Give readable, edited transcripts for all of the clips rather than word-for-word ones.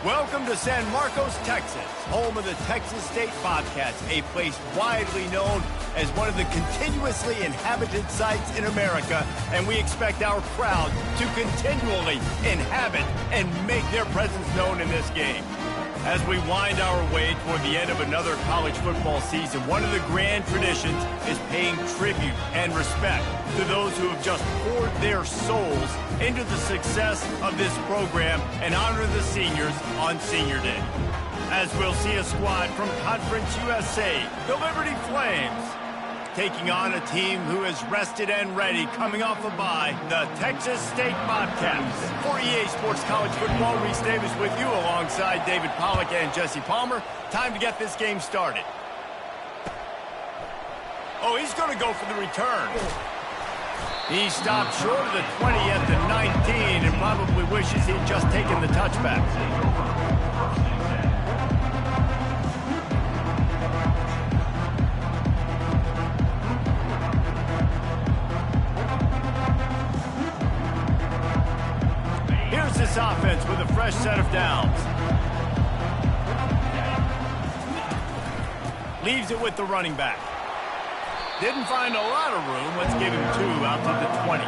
Welcome to San Marcos, Texas, home of the Texas State Bobcats, a place widely known as one of the continuously inhabited sites in America, and we expect our crowd to continually inhabit and make their presence known in this game. As we wind our way toward the end of another college football season, one of the grand traditions is paying tribute and respect to those who have just poured their souls into the success of this program and honor the seniors on Senior Day. As we'll see a squad from Conference USA, the Liberty Flames, taking on a team who is rested and ready, coming off a bye, the Texas State Bobcats. For EA Sports College Football, Reese Davis with you alongside David Pollack and Jesse Palmer. Time to get this game started. Oh, he's going to go for the return. He stopped short of the 20 at the 19 and probably wishes he'd just taken the touchback. Here's this offense with a fresh set of downs. Leaves it with the running back. Didn't find a lot of room. Let's give him 2 out to the 20.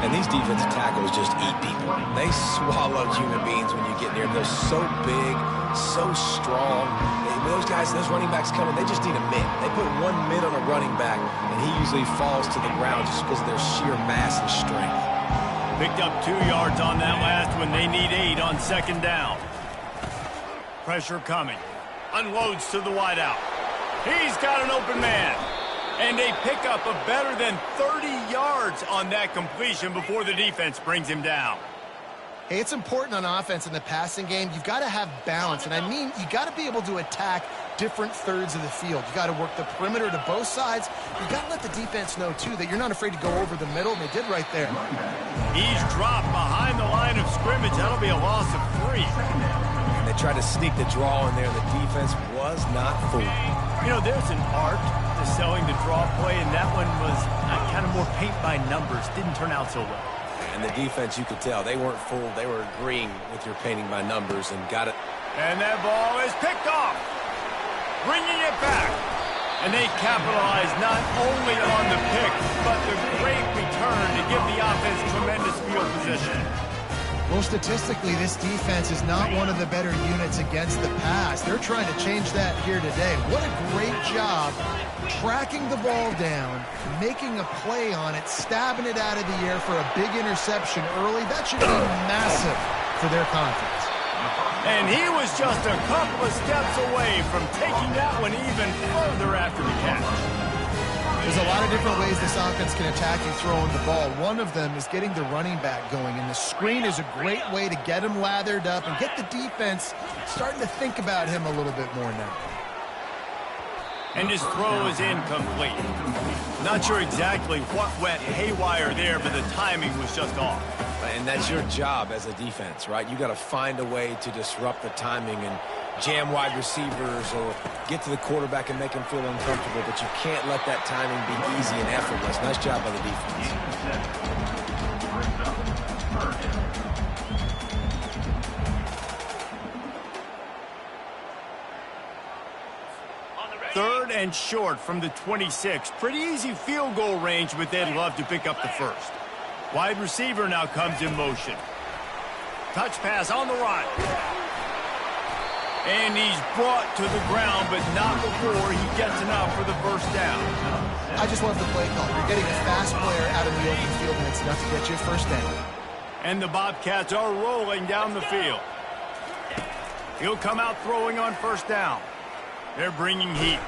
And these defensive tackles just eat people. They swallow human beings when you get near them. They're so big, so strong. When those guys, those running backs coming, they just need a mid. They put 1 mid on a running back, and he usually falls to the ground just because of their sheer mass and strength. Picked up 2 yards on that last one. They need 8 on second down. Pressure coming. Unloads to the wideout. He's got an open man. And a pickup of better than 30 yards on that completion before the defense brings him down. Hey, it's important on offense in the passing game. You've got to have balance. And I mean, you got to be able to attack different thirds of the field. You got to work the perimeter to both sides. You got to let the defense know, too, that you're not afraid to go over the middle, and they did right there. He's dropped behind the line of scrimmage. That'll be a loss of 3. And they tried to sneak the draw in there. The defense was not fooled. You know, there's an art to selling the draw play, and that one was kind of more paint by numbers. Didn't turn out so well. And the defense, you could tell, they weren't fooled. They were agreeing with your painting by numbers and got it. And that ball is picked off. Bringing it back. And they capitalize not only on the pick, but the great return to give the offense tremendous field position. Well, statistically, this defense is not one of the better units against the pass. They're trying to change that here today. What a great job tracking the ball down, making a play on it, stabbing it out of the air for a big interception early. That should be massive for their confidence. And he was just a couple of steps away from taking that one even further after the catch. There's a lot of different ways this offense can attack you throwing the ball. One of them is getting the running back going, and the screen is a great way to get him lathered up and get the defense starting to think about him a little bit more now. And his throw is incomplete. Not sure exactly what went haywire there, but the timing was just off. And that's your job as a defense, right? You got to find a way to disrupt the timing and jam wide receivers or get to the quarterback and make him feel uncomfortable, but you can't let that timing be easy and effortless. Nice job by the defense. 3rd and short from the 26. Pretty easy field goal range, but they'd love to pick up the first. Wide receiver now comes in motion. Touch pass on the run. And he's brought to the ground, but not before he gets enough for the first down. I just love the play call. You're getting a fast player out of the open field, and it's enough to get you a first down. And the Bobcats are rolling down the field. He'll come out throwing on first down. They're bringing heat.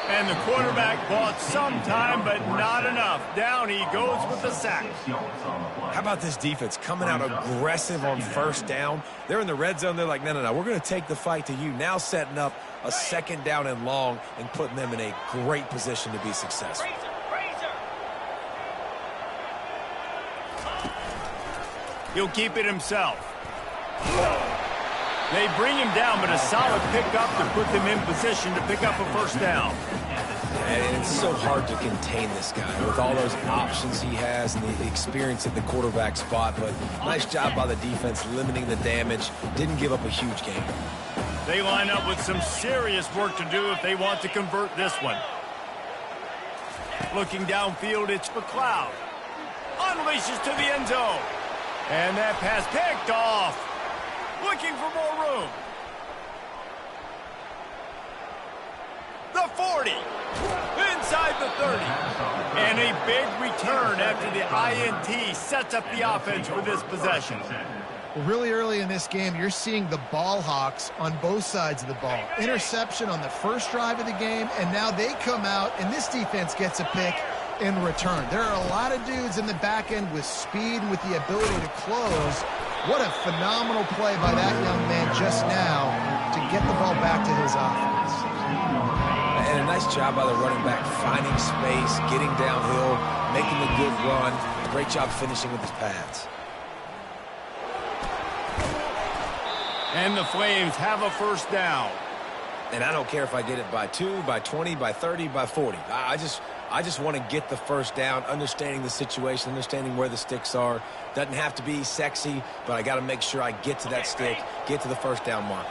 And the quarterback bought some time, but not enough. Down he goes with the sack. How about this defense coming out aggressive on first down? They're in the red zone. They're like, no, we're going to take the fight to you. Now setting up a second down and long and putting them in a great position to be successful. He'll keep it himself. They bring him down, but a solid pickup to put them in position to pick up a first down. And it's so hard to contain this guy with all those options he has and the experience at the quarterback spot. But nice job by the defense limiting the damage. Didn't give up a huge gain. They line up with some serious work to do if they want to convert this one. Looking downfield, it's McLeod. Unleashes to the end zone. And that pass picked off. Looking for more room. The 40. Inside the 30. And a big return after the INT sets up the offense for this possession. Well, really early in this game, you're seeing the ball hawks on both sides of the ball. Interception on the first drive of the game, and now they come out, and this defense gets a pick in return. There are a lot of dudes in the back end with speed and with the ability to close. What a phenomenal play by that young man just now to get the ball back to his offense. And a nice job by the running back, finding space, getting downhill, making a good run. Great job finishing with his pads. And the Flames have a first down. And I don't care if I get it by 2, by 20, by 30, by 40. I just want to get the first down, understanding the situation, understanding where the sticks are. Doesn't have to be sexy, but I got to make sure I get to that stick, get to the first down mark.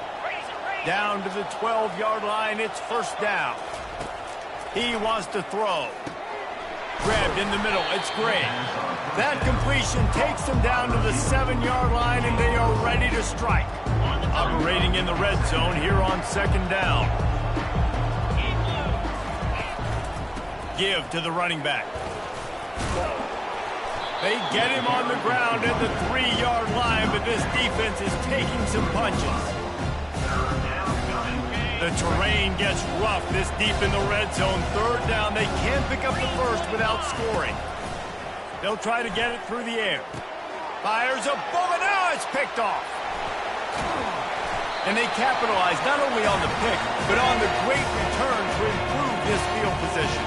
Down to the 12-yard line, it's first down. He wants to throw. Grabbed in the middle, it's Gray. That completion takes them down to the 7-yard line, and they are ready to strike. Operating in the red zone here on second down. Give to the running back. They get him on the ground at the 3-yard line, but this defense is taking some punches. The terrain gets rough this deep in the red zone. Third down, they can't pick up the first without scoring. They'll try to get it through the air. Fires a bullet. Now it's picked off. And they capitalize not only on the pick, but on the great return to improve this field position.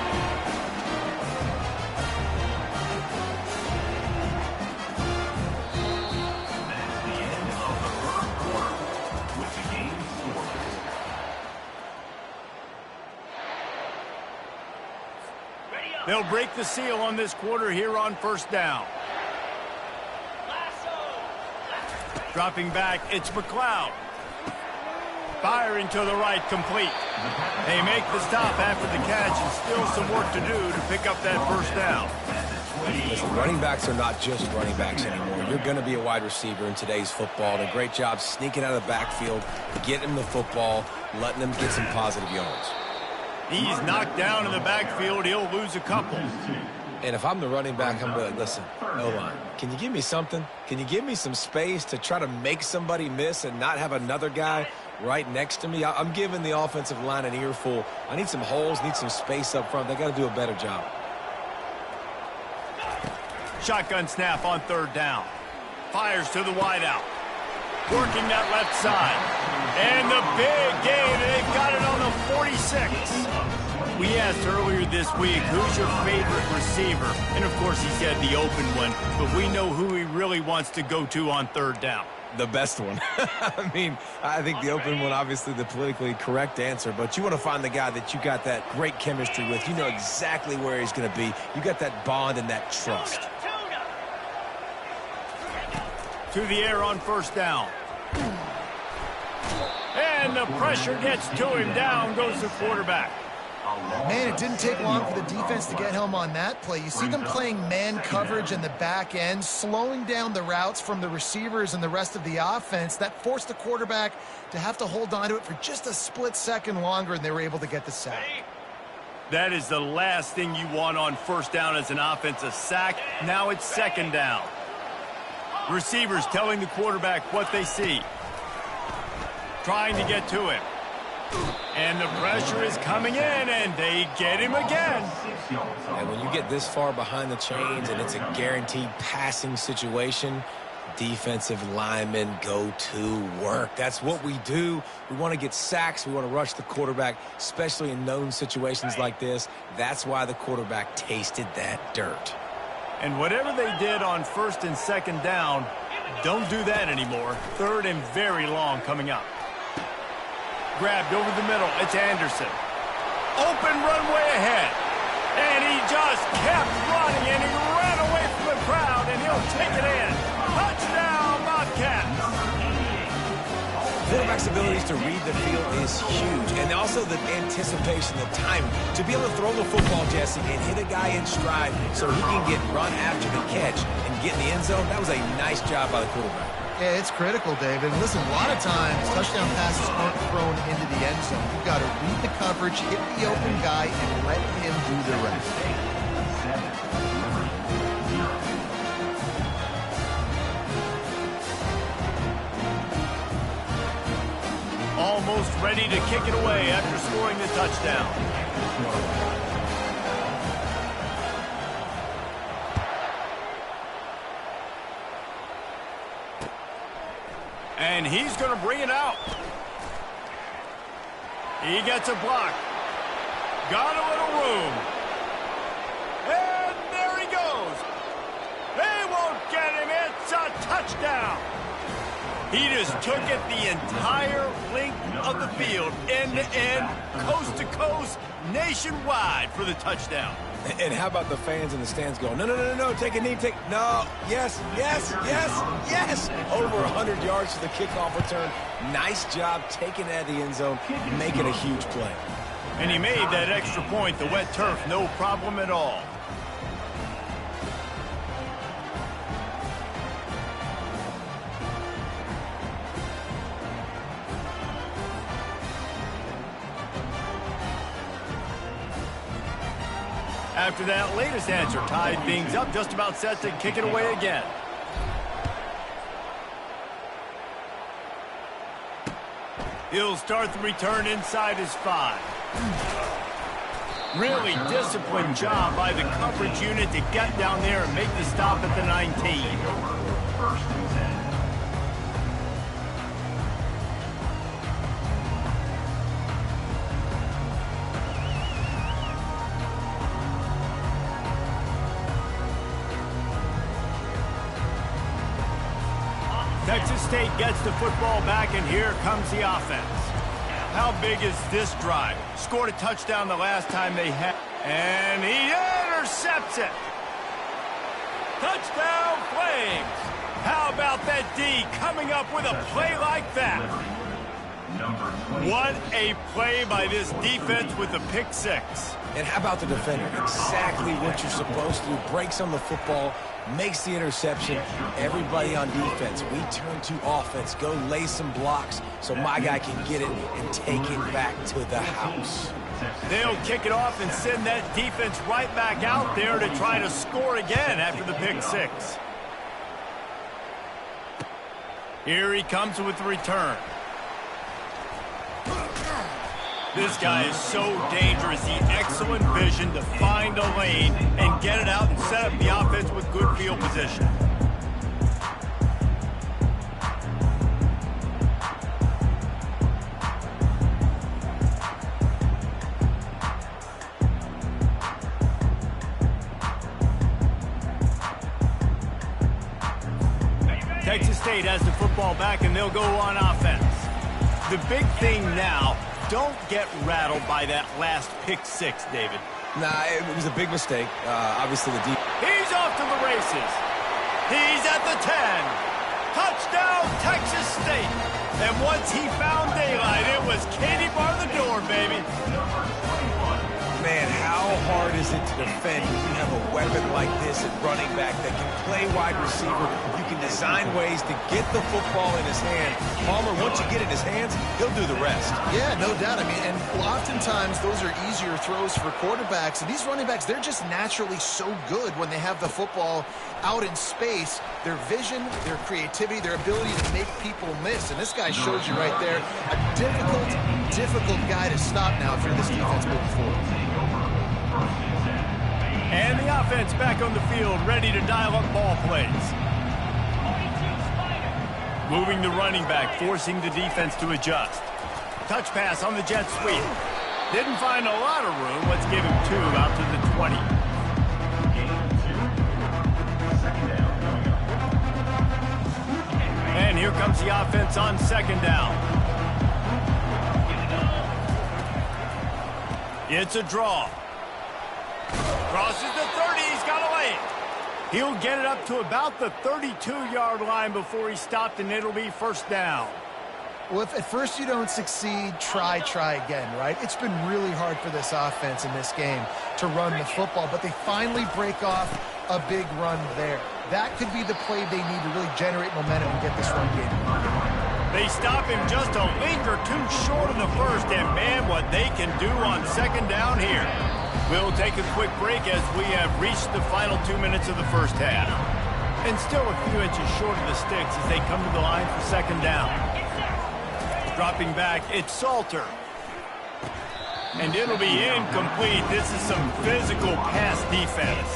They'll break the seal on this quarter here on first down. Dropping back, it's McLeod. Firing to the right, complete. They make the stop after the catch, and still some work to do to pick up that first down. Listen, running backs are not just running backs anymore. You're going to be a wide receiver in today's football. And a great job sneaking out of the backfield, getting them the football, letting them get some positive yards. He's knocked down in the backfield. He'll lose a couple. And if I'm the running back, I'm like, listen, O-line, can you give me something? Can you give me some space to try to make somebody miss and not have another guy right next to me? I'm giving the offensive line an earful. I need some holes, need some space up front. They got to do a better job. Shotgun snap on third down. Fires to the wideout. Working that left side. And the big gain. They've got it on the 46. We asked earlier this week, who's your favorite receiver? And, of course, he said the open one. But we know who he really wants to go to on third down. The best one. I mean, I think the open one, obviously the politically correct answer, but you want to find the guy that you got that great chemistry with. You know exactly where he's going to be. You got that bond and that trust. To the air on first down. And the pressure gets to him. Down goes the quarterback. Man, it didn't take long for the defense to get home on that play. You see them playing man coverage in the back end, slowing down the routes from the receivers and the rest of the offense. That forced the quarterback to have to hold on to it for just a split second longer, and they were able to get the sack. That is the last thing you want on first down as an offense, a sack. Now it's second down. Receivers telling the quarterback what they see. Trying to get to him. And the pressure is coming in, and they get him again. And when you get this far behind the chains and it's a guaranteed passing situation, defensive linemen go to work. That's what we do. We want to get sacks. We want to rush the quarterback, especially in known situations like this. That's why the quarterback tasted that dirt. And whatever they did on first and second down, don't do that anymore. Third and very long coming up. Grabbed over the middle. It's Anderson. open runway ahead. And he just kept running, and he ran away from the crowd, and he'll take it in. Touchdown, Bobcats. Quarterback's abilities to read the field is huge, and also the anticipation, the timing. To be able to throw the football, Jesse, and hit a guy in stride so he can get run after the catch and get in the end zone, that was a nice job by the quarterback. Yeah, it's critical, David. Listen, a lot of times, touchdown passes aren't thrown into the end zone. You've got to read the coverage, hit the open guy, and let him do the rest. Almost ready to kick it away after scoring the touchdown. And he's going to bring it out. He gets a block. Got a little room. And there he goes. They won't get him. It's a touchdown. He just took it the entire length of the field, end to end, coast to coast, nationwide for the touchdown. And how about the fans in the stands going, no, no, no, no, take a knee, no, yes, yes, yes, yes. Over 100 yards to the kickoff return. Nice job taking it out of the end zone, making a huge play. And he made that extra point, the wet turf, no problem at all. After that latest answer tied things up, just about set to kick it away again. He'll start the return inside his 5. Really disciplined job by the coverage unit to get down there and make the stop at the 19. Texas State gets the football back, and here comes the offense. How big is this drive? Scored a touchdown the last time they had, and he intercepts it. Touchdown, Flames. How about that D coming up with a play like that? What a play by this defense with the pick 6. And how about the defender? Exactly what you're supposed to do. Breaks on the football, makes the interception. Everybody on defense, we turn to offense. Go lay some blocks so my guy can get it and take it back to the house. They'll kick it off and send that defense right back out there to try to score again after the pick 6. Here he comes with the return. This guy is so dangerous. He excellent vision to find a lane and get it out and set up the offense with good field position. Texas State has the football back, and they'll go on offense. The big thing now, don't get rattled by that last pick 6, David. Nah, it was a big mistake. Obviously, the deep. He's off to the races. He's at the 10. Touchdown, Texas State. And once he found daylight, it was Katie bar the door, baby. Man, how hard is it to defend when you have a weapon like this at running back that can play wide receiver? You can design ways to get the football in his hand. Palmer, once you get it in his hands, he'll do the rest. Yeah, no doubt. I mean, and oftentimes those are easier throws for quarterbacks. And these running backs, they're just naturally so good when they have the football out in space. Their vision, their creativity, their ability to make people miss. And this guy shows you right there, a difficult guy to stop now if you're this defense moving forward. And the offense back on the field, ready to dial up ball plays. Moving the running back, forcing the defense to adjust. Touch pass on the jet sweep. Didn't find a lot of room. Let's give him 2 out to the 20. And here comes the offense on 2nd down. It's a draw. Crosses the 30. He's got to lay it. He'll get it up to about the 32-yard line before he's stopped, and it'll be first down. Well, if at first you don't succeed, try again, right? It's been really hard for this offense in this game to run the football, but they finally break off a big run there. That could be the play they need to really generate momentum and get this run game. They stop him just a link or two short of the first, and man, what they can do on second down here. We'll take a quick break as we have reached the final 2 minutes of the first half. And still a few inches short of the sticks as they come to the line for second down. Dropping back, it's Salter. And it'll be incomplete. This is some physical pass defense.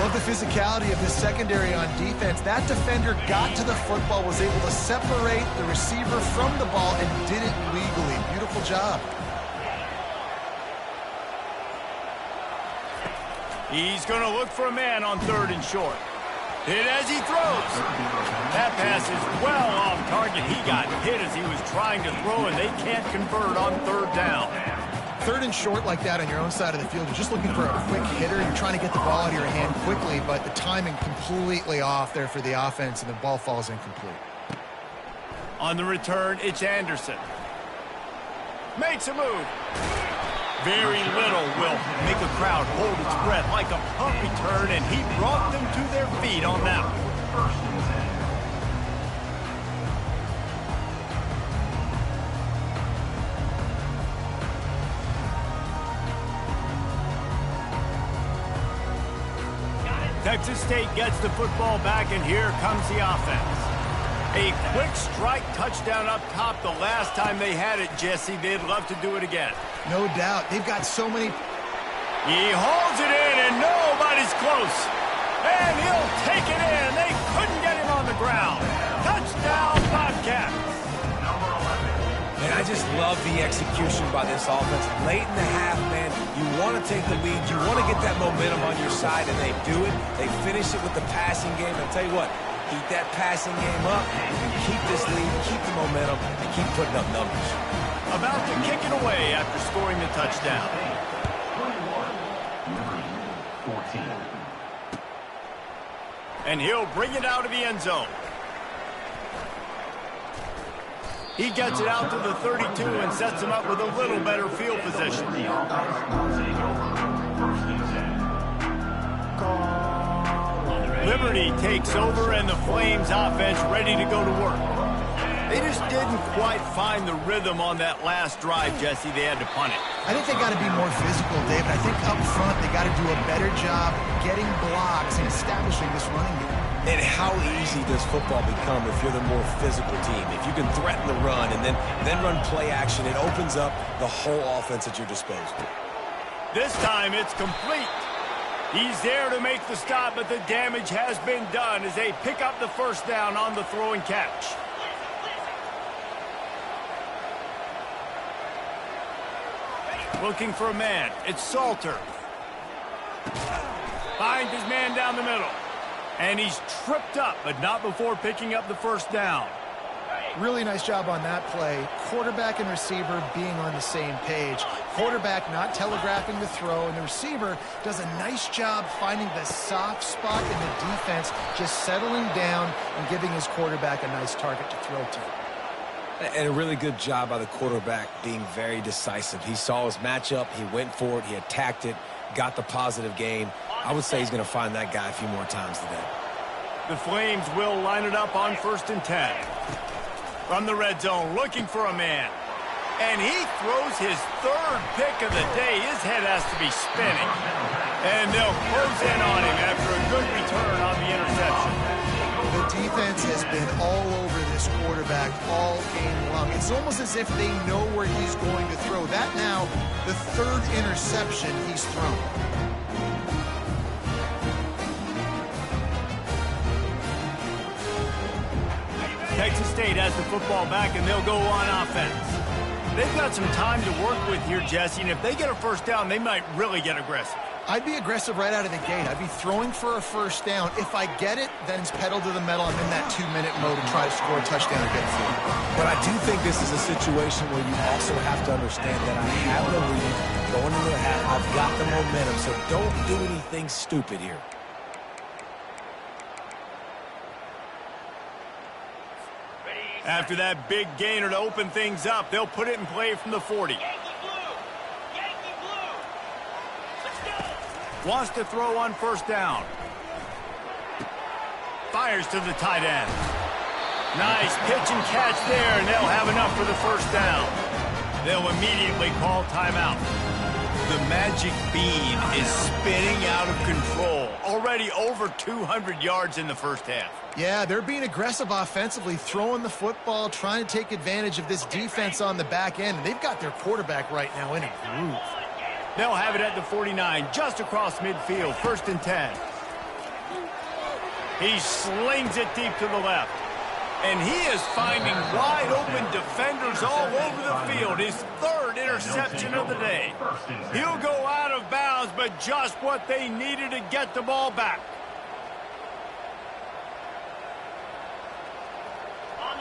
Love the physicality of this secondary on defense. That defender got to the football, was able to separate the receiver from the ball, and did it legally. Beautiful job. He's going to look for a man on third and short. Hit as he throws. That pass is well off target. He got hit as he was trying to throw, and they can't convert on third down. Third and short like that on your own side of the field, you're just looking for a quick hitter. You're trying to get the ball out of your hand quickly, but the timing completely off there for the offense, and the ball falls incomplete. On the return, it's Anderson. Makes a move. Very little will make a crowd hold its breath like a punt return, and he brought them to their feet on that one. Texas State gets the football back, and here comes the offense. A quick strike touchdown up top the last time they had it, Jesse. They'd love to do it again. No doubt. They've got so many. He hauls it in, and nobody's close. And he'll take it in. They couldn't get him on the ground. Touchdown, Bobcats. Man, I just love the execution by this offense. Late in the half, man, you want to take the lead. You want to get that momentum on your side, and they do it. They finish it with the passing game. I'll tell you what, keep that passing game up. You can keep this lead, keep the momentum, and keep putting up numbers. About to kick it away after scoring the touchdown. 14. And he'll bring it out of the end zone. He gets it out to the 32 and sets him up with a little better field position. Liberty takes over, and the Flames offense ready to go to work. They just didn't quite find the rhythm on that last drive, Jesse. They had to punt it. I think they got to be more physical, David. I think up front they got to do a better job getting blocks and establishing this running game. And how easy does football become if you're the more physical team? If you can threaten the run and then run play action, it opens up the whole offense at your disposal. This time it's complete. He's there to make the stop, but the damage has been done as they pick up the first down on the throw and catch. Looking for a man. It's Salter. Finds his man down the middle. And he's tripped up, but not before picking up the first down. Really nice job on that play. Quarterback and receiver being on the same page. Quarterback not telegraphing the throw, and the receiver does a nice job finding the soft spot in the defense, just settling down and giving his quarterback a nice target to throw to. And a really good job by the quarterback being very decisive. He saw his matchup, he went for it, he attacked it, got the positive gain. I would say he's going to find that guy a few more times today. The Flames will line it up on 1st and 10. From the red zone, looking for a man. And he throws his third pick of the day. His head has to be spinning. And they'll close in on him after a good return on the interception. The defense has been all over this quarterback all game long. It's almost as if they know where he's going to throw. That now, the third interception he's thrown. Texas State has the football back, and they'll go on offense. They've got some time to work with here, Jesse, and if they get a first down, they might really get aggressive. I'd be aggressive right out of the gate. I'd be throwing for a first down. If I get it, then it's pedal to the metal. I'm in that 2-minute mode and try to score a touchdown or get through. But I do think this is a situation where you also have to understand that I have the lead. Going into the half, I've got the momentum, so don't do anything stupid here. After that big gainer to open things up, they'll put it in play from the 40. Wants to throw on first down. Fires to the tight end. Nice pitch and catch there, and they'll have enough for the first down. They'll immediately call timeout. The magic bean is spinning out of control. Already over 200 yards in the first half. Yeah, they're being aggressive offensively, throwing the football, trying to take advantage of this defense on the back end. They've got their quarterback right now in a groove. They'll have it at the 49, just across midfield, 1st and 10. He slings it deep to the left. And he is finding wide-open defenders all over the field. His 3rd interception of the day. He'll go out of bounds, but just what they needed to get the ball back.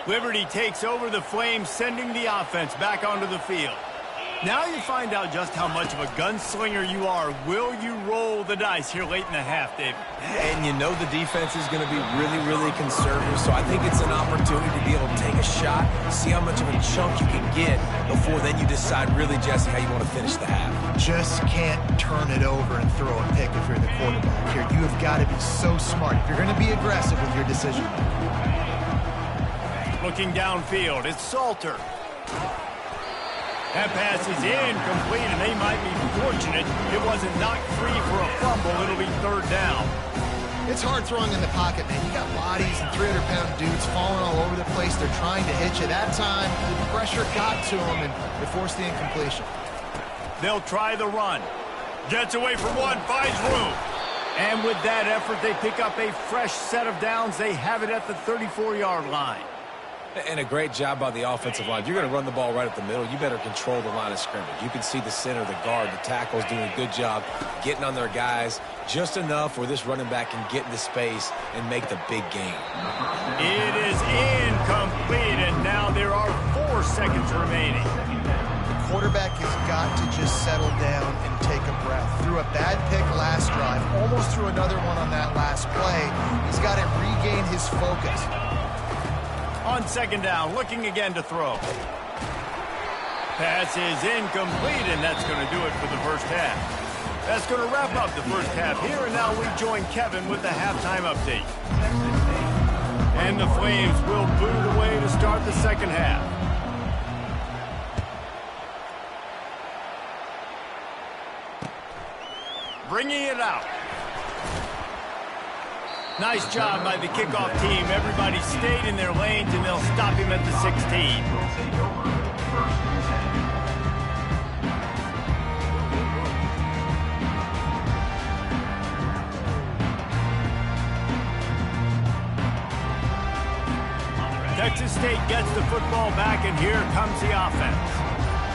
Liberty takes over the Flames, sending the offense back onto the field. Now you find out just how much of a gunslinger you are. Will you roll the dice here late in the half, David? And you know the defense is going to be really, really conservative, so I think it's an opportunity to be able to take a shot, see how much of a chunk you can get before then you decide really, Jesse, how you want to finish the half. Just can't turn it over and throw a pick if you're the quarterback here. You have got to be so smart if you're going to be aggressive with your decision. Looking downfield, it's Salter. That pass is incomplete, and they might be fortunate it wasn't knocked free for a fumble. It'll be 3rd down. It's hard throwing in the pocket, man. You got bodies and 300-pound dudes falling all over the place. They're trying to hit you. That time, the pressure got to them, and they forced the incompletion. They'll try the run. Gets away from one, finds room. And with that effort, they pick up a fresh set of downs. They have it at the 34-yard line. And a great job by the offensive line. You're going to run the ball right up the middle. You better control the line of scrimmage. You can see the center, the guard, the tackles doing a good job getting on their guys just enough where this running back can get into space and make the big game. It is incomplete, and now there are 4 seconds remaining. The quarterback has got to just settle down and take a breath. Threw a bad pick last drive, almost threw another one on that last play. He's got to regain his focus. On 2nd down, looking again to throw. Pass is incomplete, and that's going to do it for the first half. That's going to wrap up the first half here, and now we join Kevin with the halftime update. And the Flames will boot away to start the second half. Bringing it out. Nice job by the kickoff team. Everybody stayed in their lanes, and they'll stop him at the 16. Texas State gets the football back, and here comes the offense.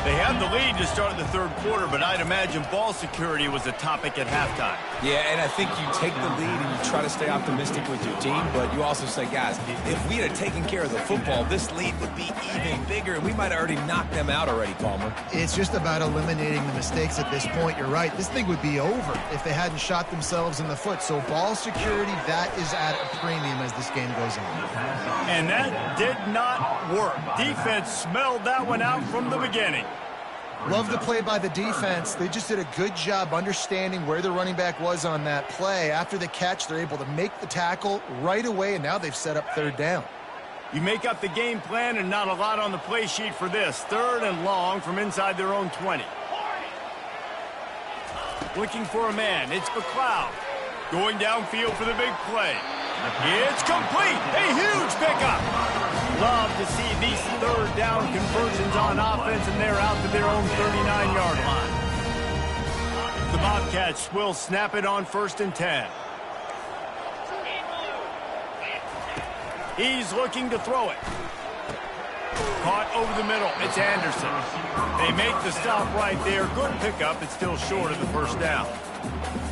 They have the lead to start the 3rd quarter, but I'd imagine ball security was a topic at halftime. Yeah, and I think you take the lead and you try to stay optimistic with your team, but you also say, guys, if we had taken care of the football, this lead would be even bigger, and we might have already knocked them out already, Palmer. It's just about eliminating the mistakes at this point. You're right. This thing would be over if they hadn't shot themselves in the foot. So ball security, that is at a premium as this game goes on. And that did not work. Defense smelled that one out from the beginning. Love the play by the defense. They just did a good job understanding where the running back was on that play. After the catch, they're able to make the tackle right away, and now they've set up 3rd down. You make up the game plan, and not a lot on the play sheet for this. 3rd and long from inside their own 20. Looking for a man. It's McLeod. Going downfield for the big play. It's complete. A huge pickup. Love to see these 3rd down conversions on offense, and they're out to their own 39-yard line. The Bobcats will snap it on 1st and 10. He's looking to throw it. Caught over the middle. It's Anderson. They make the stop right there. Good pickup. It's still short of the first down.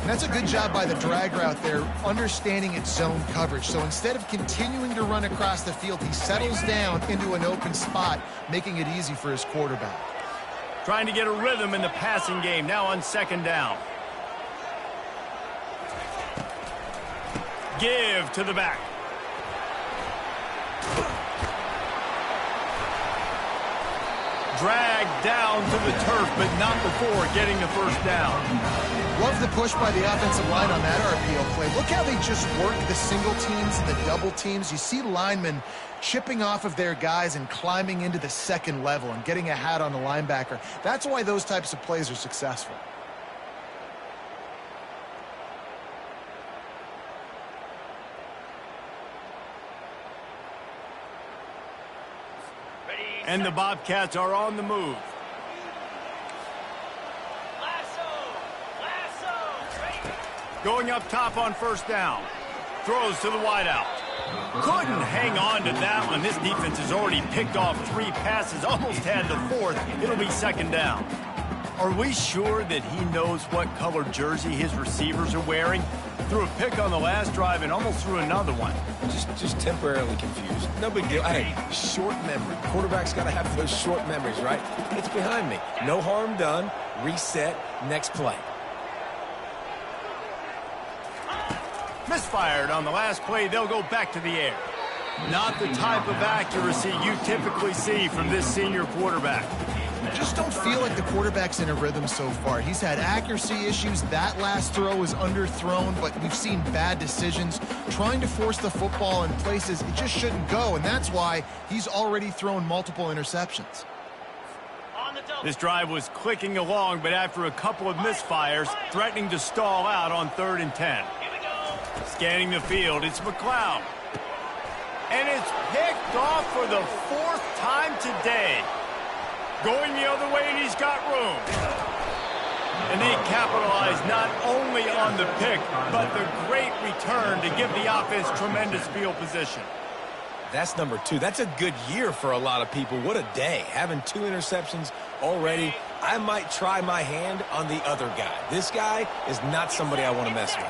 And that's a good job by the drag route there, understanding its zone coverage. So instead of continuing to run across the field, he settles down into an open spot, making it easy for his quarterback. Trying to get a rhythm in the passing game now on second down. Give to the back. Dragged down to the turf, but not before getting the first down. Love the push by the offensive line on that RPO play. Look how they just work the single teams and the double teams. You see linemen chipping off of their guys and climbing into the second level and getting a hat on the linebacker. That's why those types of plays are successful. And the Bobcats are on the move. Going up top on first down. Throws to the wideout. Couldn't hang on to that one. This defense has already picked off 3 passes, almost had the 4th. It'll be second down. Are we sure that he knows what color jersey his receivers are wearing? Threw a pick on the last drive and almost threw another one. Just temporarily confused. No big deal. Hey, short memory. Quarterback's got to have those short memories, right? It's behind me. No harm done. Reset. Next play. Misfired on the last play. They'll go back to the air. Not the type of accuracy you typically see from this senior quarterback. Just don't feel like the quarterback's in a rhythm so far. He's had accuracy issues. That last throw was underthrown, but we've seen bad decisions. Trying to force the football in places it just shouldn't go, and that's why he's already thrown multiple interceptions. This drive was clicking along, but after a couple of misfires, threatening to stall out on 3rd and 10. Scanning the field, it's McLeod. And it's picked off for the 4th time today. Going the other way, and he's got room. And they capitalize not only on the pick, but the great return to give the offense tremendous field position. That's number 2. That's a good year for a lot of people. What a day. Having 2 interceptions already. I might try my hand on the other guy. This guy is not somebody I want to mess with.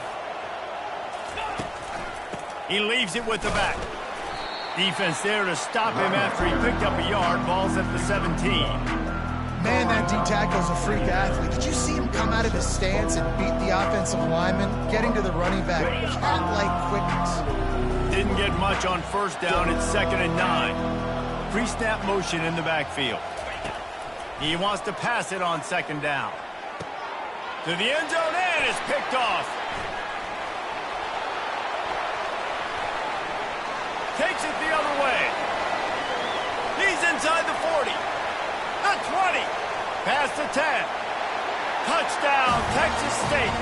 He leaves it with the back. Defense there to stop him after he picked up a yard. Ball's at the 17. Man, that D-tackle's a freak athlete. Did you see him come out of his stance and beat the offensive lineman? Getting to the running back, cat-like quickness. Didn't get much on first down. It's 2nd and 9. Pre-snap motion in the backfield. He wants to pass it on 2nd down. To the end zone, and it's picked off. Takes it the other way. He's inside the 40. The 20. Past the 10. Touchdown, Texas State.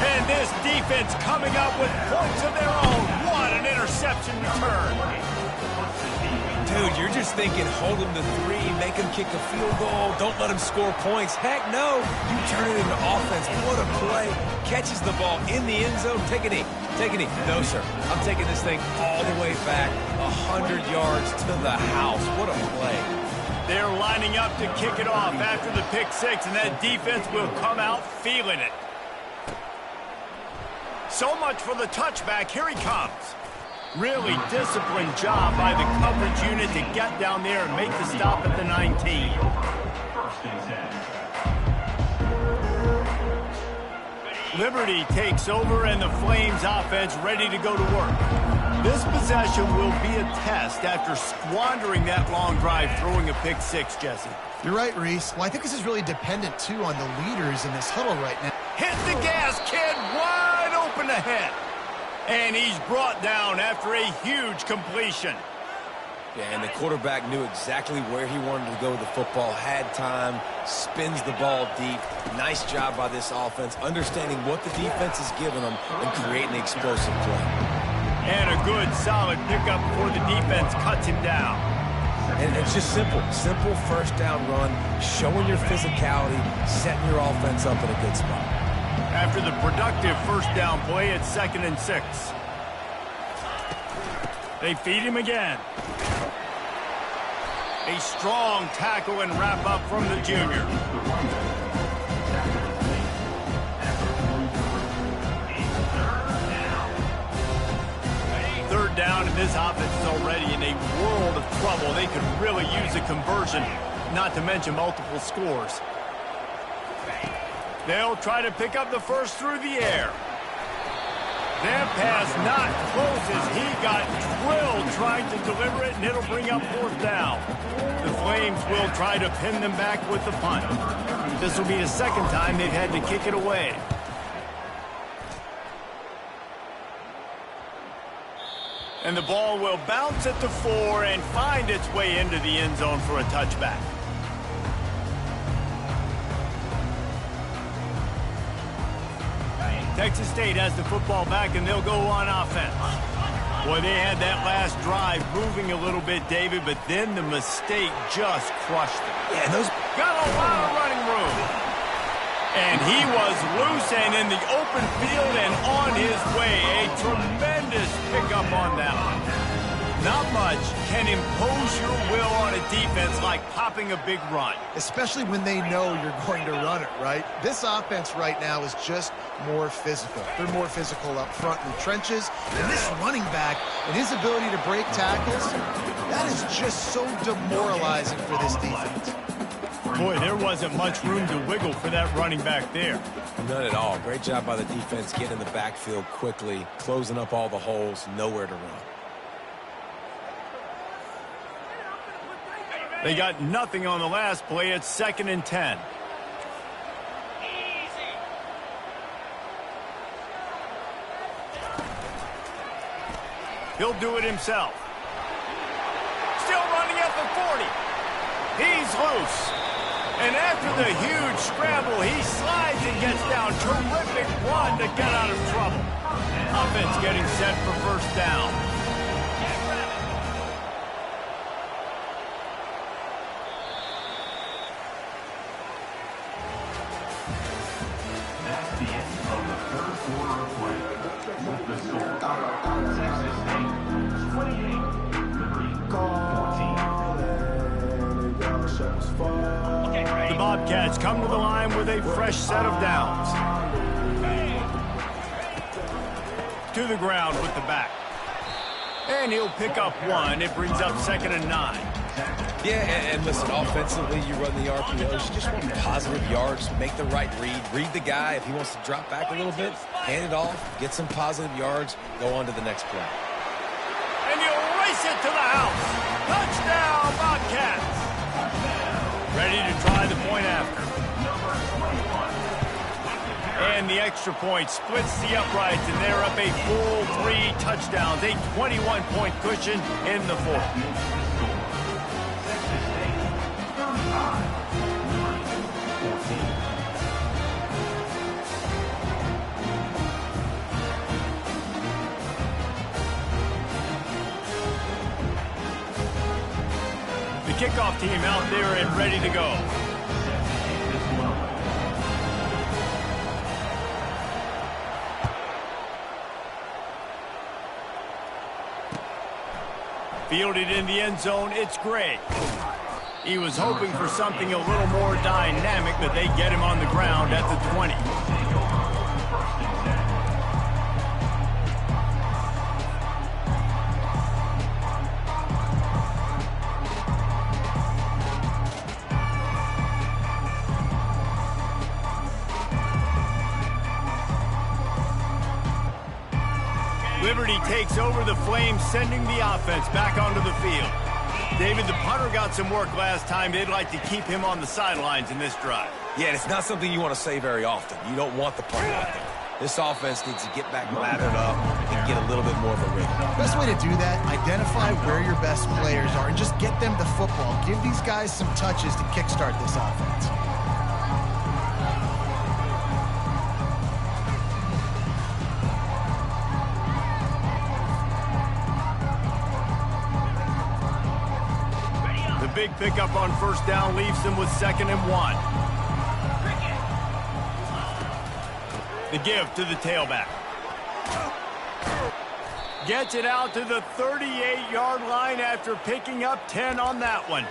And this defense coming up with points of their own. What an interception return. Dude, you're just thinking, hold him to 3, make him kick a field goal, don't let him score points. Heck no, you turn it into offense. What a play. Catches the ball in the end zone. Take a knee. Take a knee. No, sir. I'm taking this thing all the way back 100 yards to the house. What a play. They're lining up to kick it off after the pick 6, and that defense will come out feeling it. So much for the touchback. Here he comes. Really disciplined job by the coverage unit to get down there and make the stop at the 19. Liberty takes over, and the Flames offense ready to go to work. This possession will be a test after squandering that long drive, throwing a pick 6, Jesse. You're right, Reese. Well, I think this is really dependent, too, on the leaders in this huddle right now. Hit the gas, kid. Wide open ahead. And he's brought down after a huge completion. Yeah, and the quarterback knew exactly where he wanted to go with the football, had time, spins the ball deep. Nice job by this offense, understanding what the defense is giving them and creating the explosive play. And a good, solid pickup before the defense cuts him down. And it's just simple first down run, showing your physicality, setting your offense up in a good spot. After the productive first down play, it's 2nd and 6. They feed him again. A strong tackle and wrap up from the junior. Third down, and this offense is already in a world of trouble. They could really use a conversion, not to mention multiple scores. They'll try to pick up the first through the air. That pass not close as he got drilled trying to deliver it, and it'll bring up fourth down. The Flames will try to pin them back with the punt. This will be the second time they've had to kick it away. And the ball will bounce at the 4 and find its way into the end zone for a touchback. Texas State has the football back, and they'll go on offense. Boy, they had that last drive moving a little bit, David, but then the mistake just crushed them. Yeah, those got a lot of running room. And he was loose and in the open field and on his way. A tremendous pickup on that one. Not much can impose your will on a defense like popping a big run. Especially when they know you're going to run it, right? This offense right now is just more physical. They're more physical up front in the trenches. And this running back and his ability to break tackles, that is just so demoralizing for this defense. Boy, there wasn't much room to wiggle for that running back there. None at all. Great job by the defense getting in the backfield quickly, closing up all the holes, nowhere to run. They got nothing on the last play. It's 2nd and 10. He'll do it himself. Still running at the 40. He's loose. And after the huge scramble, he slides and gets down. Terrific run to get out of trouble. Offense getting set for first down. That's the end of the third quarter of play. With the score, Texas State 28, Liberty 14. The Bobcats come to the line with a fresh set of downs. To the ground with the back. And he'll pick up one. It brings up 2nd and 9. Yeah, and listen, offensively, you run the RPOs. You just want positive yards, make the right read the guy. If he wants to drop back a little bit, hand it off, get some positive yards, go on to the next play. And he'll race it to the house. Touchdown, Bobcats. Ready to try the point after. And the extra point splits the uprights, and they're up a full 3 touchdowns, a 21-point cushion in the fourth. The kickoff team out there and ready to go. Fielded in the end zone, it's Gray. He was hoping for something a little more dynamic, but they get him on the ground at the 20. Liberty takes over the Flames, sending the offense back onto the field. David, the punter got some work last time. They'd like to keep him on the sidelines in this drive. Yeah, it's not something you want to say very often. You don't want the punter out there. This offense needs to get back lathered up and get a little bit more of a rhythm. Best way to do that, identify where your best players are and just get them the football. Give these guys some touches to kickstart this offense. Big pickup on first down leaves them with 2nd and 1. The give to the tailback. Gets it out to the 38-yard line after picking up 10 on that one.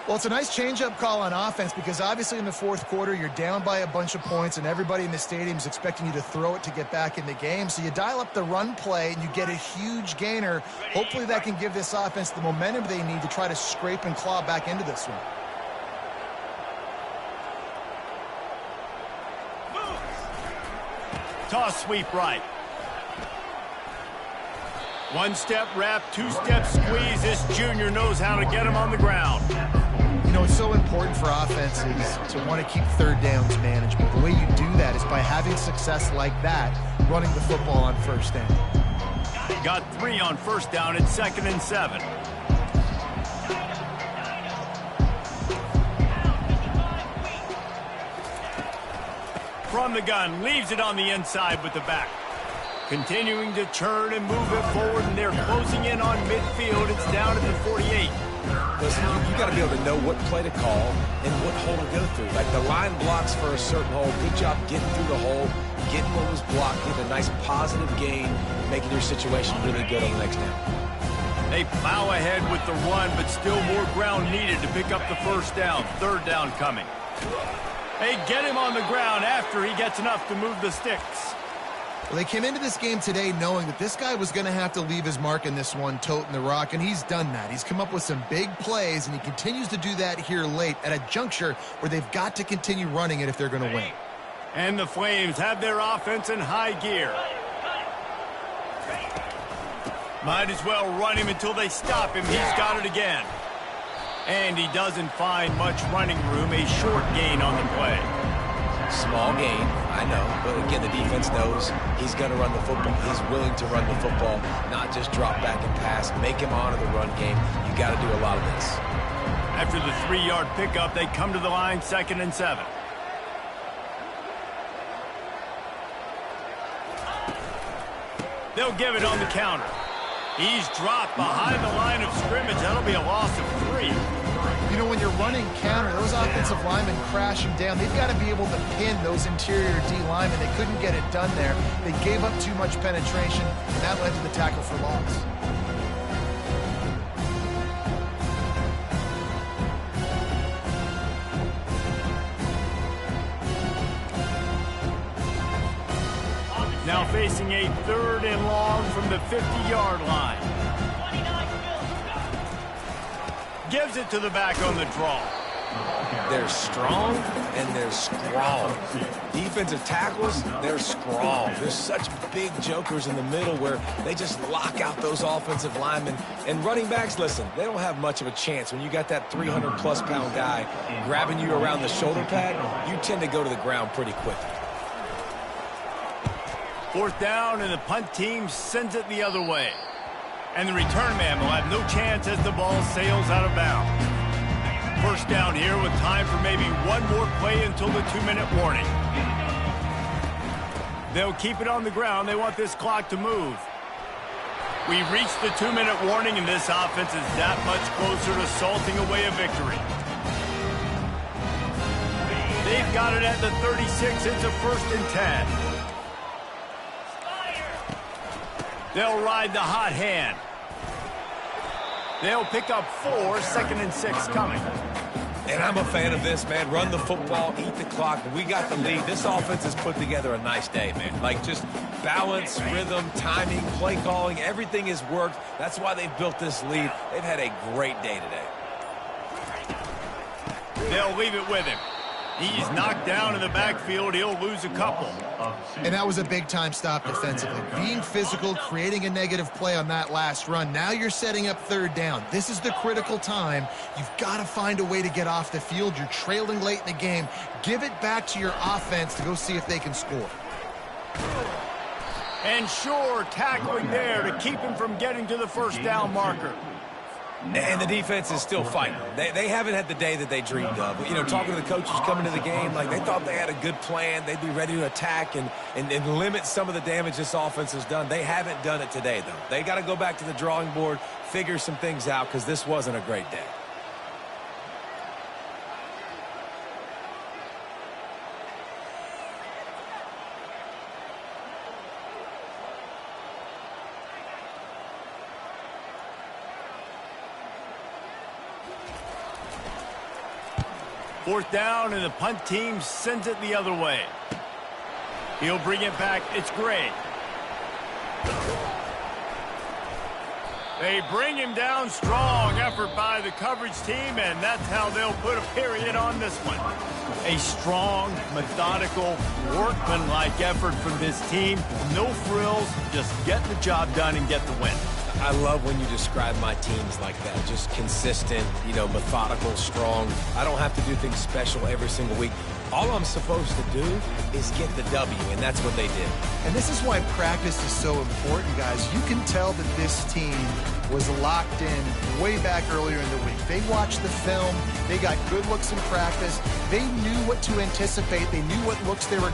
Well, it's a nice change-up call on offense because obviously in the fourth quarter, you're down by a bunch of points and everybody in the stadium is expecting you to throw it to get back in the game. So you dial up the run play and you get a huge gainer. Hopefully that can give this offense the momentum they need to try to scrape and claw back into this one. toss sweep right. One-step wrap, two-step squeeze. This junior knows how to get him on the ground. You know, it's so important for offenses to want to keep third downs manageable. The way you do that is by having success like that, running the football on first down. Got 3 on first down. It's 2nd and 7. From the gun, leaves it on the inside with the back. Continuing to turn and move it forward, and they're closing in on midfield. It's down at the 48. Listen, you got to be able to know what play to call and what hole to go through. Like the line blocks for a certain hole. Good job getting through the hole, getting what was blocked, getting a nice positive gain, making your situation really good on the next down. They plow ahead with the run, but still more ground needed to pick up the first down. 3rd down coming. They get him on the ground after he gets enough to move the sticks. Well, they came into this game today knowing that this guy was going to have to leave his mark in this one, toting the rock, and he's done that. He's come up with some big plays, and he continues to do that here late at a juncture where they've got to continue running it if they're going to win. And the Flames have their offense in high gear. Might as well run him until they stop him. He's got it again. And he doesn't find much running room. A short gain on the play. Small gain, I know, but again, the defense knows he's going to run the football. He's willing to run the football, not just drop back and pass, make him honor the run game. You got to do a lot of this. After the 3-yard pickup, they come to the line, 2nd and 7. They'll give it on the counter. He's dropped behind the line of scrimmage. That'll be a loss of 3. You know, when you're running counter, those offensive linemen crashing down, they've got to be able to pin those interior D linemen. They couldn't get it done there. They gave up too much penetration, and that led to the tackle for loss. Now facing a 3rd and long from the 50-yard line. Gives it to the back on the draw. They're strong and they're strong. Defensive tackles, they're strong. There's such big jokers in the middle where they just lock out those offensive linemen. And running backs, listen, they don't have much of a chance. When you got that 300-plus pound guy grabbing you around the shoulder pad, you tend to go to the ground pretty quickly. 4th down, and the punt team sends it the other way. And the return man will have no chance as the ball sails out of bounds. 1st down here with time for maybe one more play until the 2-minute warning. They'll keep it on the ground. They want this clock to move. We've reached the 2-minute warning, and this offense is that much closer to salting away a victory. They've got it at the 36. It's a 1st and 10. They'll ride the hot hand. They'll pick up 4, 2nd and 6 coming. And I'm a fan of this, man. Run the football, eat the clock. We got the lead. This offense has put together a nice day, man. Like just balance, rhythm, timing, play calling, everything has worked. That's why they've built this lead. They've had a great day today. They'll leave it with him. He's knocked down in the backfield. He'll lose a couple. And that was a big-time stop defensively. Being physical, creating a negative play on that last run. Now you're setting up 3rd down. This is the critical time. You've got to find a way to get off the field. You're trailing late in the game. Give it back to your offense to go see if they can score. And sure, tackling there to keep him from getting to the 1st down marker. And the defense is still fighting. They haven't had the day that they dreamed of. You know, talking to the coaches coming to the game, like they thought they had a good plan. They'd be ready to attack and limit some of the damage this offense has done. They haven't done it today, though. They got to go back to the drawing board, figure some things out, because this wasn't a great day. Fourth down, and the punt team sends it the other way. He'll bring it back. It's Gray. They bring him down. Strong effort by the coverage team, and that's how they'll put a period on this one. A strong, methodical, workmanlike effort from this team. No frills, just get the job done and get the win. I love when you describe my teams like that. Just consistent, methodical, strong. I don't have to do things special every single week. All I'm supposed to do is get the W, and that's what they did. And this is why practice is so important, guys. You can tell that this team was locked in way back earlier in the week. They watched the film. They got good looks in practice. They knew what to anticipate. They knew what looks they were